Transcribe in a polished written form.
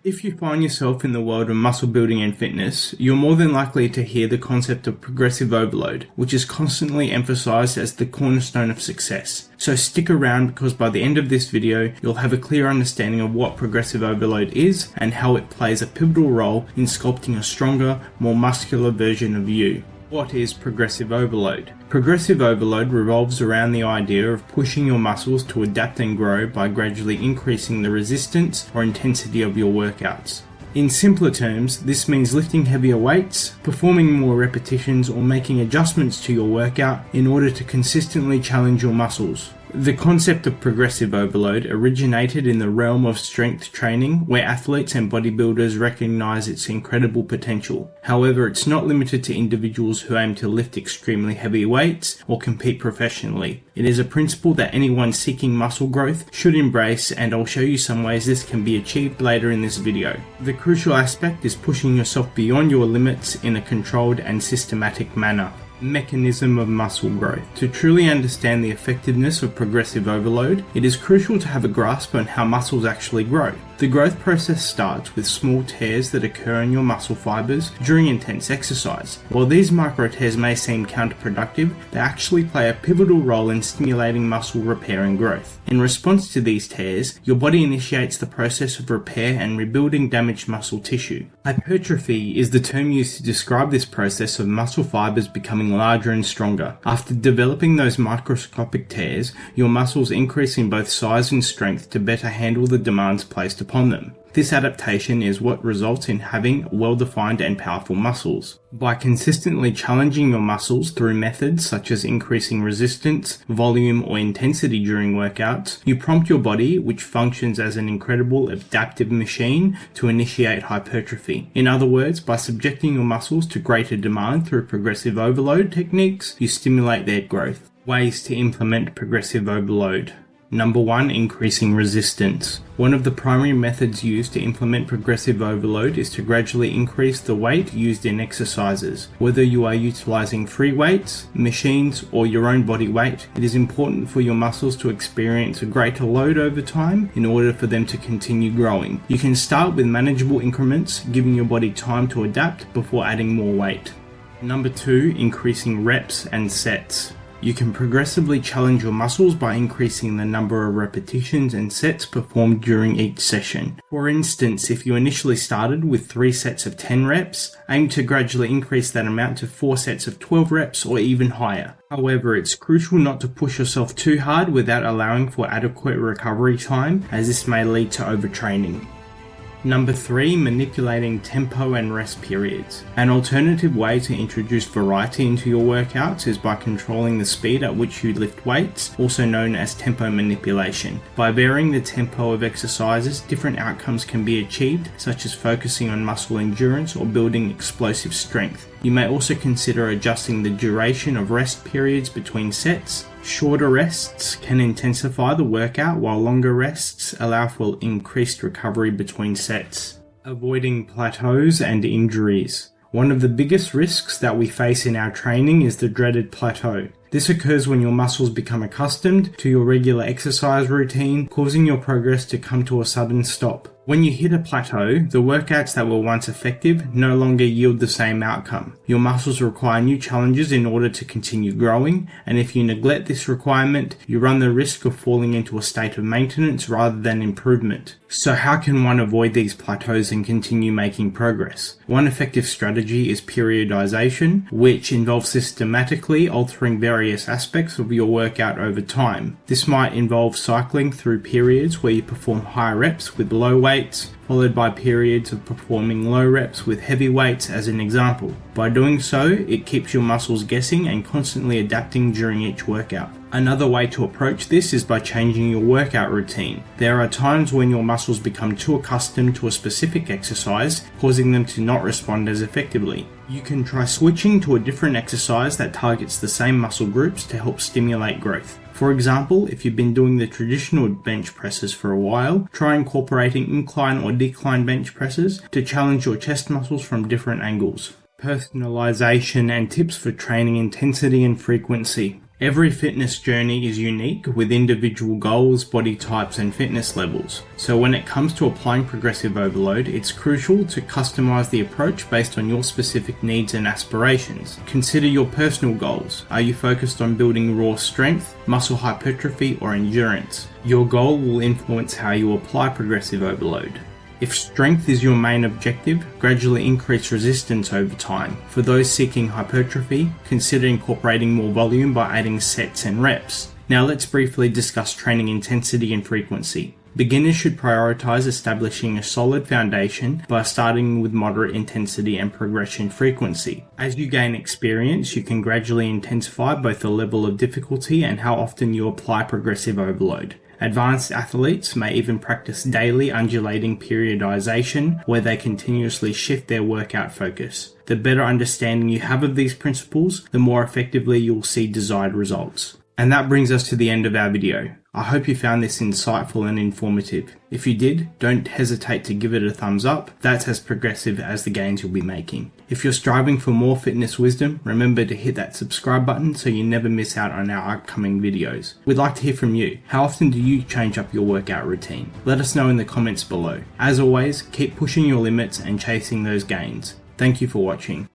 If you find yourself in the world of muscle building and fitness, you're more than likely to hear the concept of progressive overload, which is constantly emphasized as the cornerstone of success. So stick around, because by the end of this video, you'll have a clear understanding of what progressive overload is and how it plays a pivotal role in sculpting a stronger, more muscular version of you. What is progressive overload? Progressive overload revolves around the idea of pushing your muscles to adapt and grow by gradually increasing the resistance or intensity of your workouts. In simpler terms, this means lifting heavier weights, performing more repetitions, or making adjustments to your workout in order to consistently challenge your muscles. The concept of progressive overload originated in the realm of strength training, where athletes and bodybuilders recognize its incredible potential. However, it's not limited to individuals who aim to lift extremely heavy weights or compete professionally. It is a principle that anyone seeking muscle growth should embrace, and I'll show you some ways this can be achieved later in this video. The crucial aspect is pushing yourself beyond your limits in a controlled and systematic manner. Mechanism of muscle growth. To truly understand the effectiveness of progressive overload, it is crucial to have a grasp on how muscles actually grow. The growth process starts with small tears that occur in your muscle fibers during intense exercise. While these micro tears may seem counterproductive, they actually play a pivotal role in stimulating muscle repair and growth. In response to these tears, your body initiates the process of repair and rebuilding damaged muscle tissue. Hypertrophy is the term used to describe this process of muscle fibers becoming larger and stronger. After developing those microscopic tears, your muscles increase in both size and strength to better handle the demands placed upon them. This adaptation is what results in having well-defined and powerful muscles. By consistently challenging your muscles through methods such as increasing resistance, volume, or intensity during workouts, you prompt your body, which functions as an incredible adaptive machine, to initiate hypertrophy. In other words, by subjecting your muscles to greater demand through progressive overload techniques, you stimulate their growth. Ways to implement progressive overload. Number 1. Increasing resistance. One of the primary methods used to implement progressive overload is to gradually increase the weight used in exercises. Whether you are utilizing free weights, machines, or your own body weight, it is important for your muscles to experience a greater load over time in order for them to continue growing. You can start with manageable increments, giving your body time to adapt before adding more weight. Number 2. Increasing reps and sets. You can progressively challenge your muscles by increasing the number of repetitions and sets performed during each session. For instance, if you initially started with 3 sets of 10 reps, aim to gradually increase that amount to 4 sets of 12 reps or even higher. However, it's crucial not to push yourself too hard without allowing for adequate recovery time, as this may lead to overtraining. Number 3. Manipulating tempo and rest periods. An alternative way to introduce variety into your workouts is by controlling the speed at which you lift weights, also known as tempo manipulation. By varying the tempo of exercises, different outcomes can be achieved, such as focusing on muscle endurance or building explosive strength. You may also consider adjusting the duration of rest periods between sets. Shorter rests can intensify the workout, while longer rests allow for increased recovery between sets. Avoiding plateaus and injuries. One of the biggest risks that we face in our training is the dreaded plateau. This occurs when your muscles become accustomed to your regular exercise routine, causing your progress to come to a sudden stop. When you hit a plateau, the workouts that were once effective no longer yield the same outcome. Your muscles require new challenges in order to continue growing, and if you neglect this requirement, you run the risk of falling into a state of maintenance rather than improvement. So how can one avoid these plateaus and continue making progress? One effective strategy is periodization, which involves systematically altering various aspects of your workout over time. This might involve cycling through periods where you perform high reps with low weights, followed by periods of performing low reps with heavy weights as an example. By doing so, it keeps your muscles guessing and constantly adapting during each workout. Another way to approach this is by changing your workout routine. There are times when your muscles become too accustomed to a specific exercise, causing them to not respond as effectively. You can try switching to a different exercise that targets the same muscle groups to help stimulate growth. For example, if you've been doing the traditional bench presses for a while, try incorporating incline or decline bench presses to challenge your chest muscles from different angles. Personalization and tips for training intensity and frequency. Every fitness journey is unique with individual goals, body types, and fitness levels. So when it comes to applying progressive overload, it's crucial to customize the approach based on your specific needs and aspirations. Consider your personal goals. Are you focused on building raw strength, muscle hypertrophy, or endurance? Your goal will influence how you apply progressive overload. If strength is your main objective, gradually increase resistance over time. For those seeking hypertrophy, consider incorporating more volume by adding sets and reps. Now let's briefly discuss training intensity and frequency. Beginners should prioritize establishing a solid foundation by starting with moderate intensity and progression frequency. As you gain experience, you can gradually intensify both the level of difficulty and how often you apply progressive overload. Advanced athletes may even practice daily undulating periodization, where they continuously shift their workout focus. The better understanding you have of these principles, the more effectively you'll see desired results. And that brings us to the end of our video. I hope you found this insightful and informative. If you did, don't hesitate to give it a thumbs up. That's as progressive as the gains you'll be making. If you're striving for more fitness wisdom, remember to hit that subscribe button so you never miss out on our upcoming videos. We'd like to hear from you. How often do you change up your workout routine? Let us know in the comments below. As always, keep pushing your limits and chasing those gains. Thank you for watching.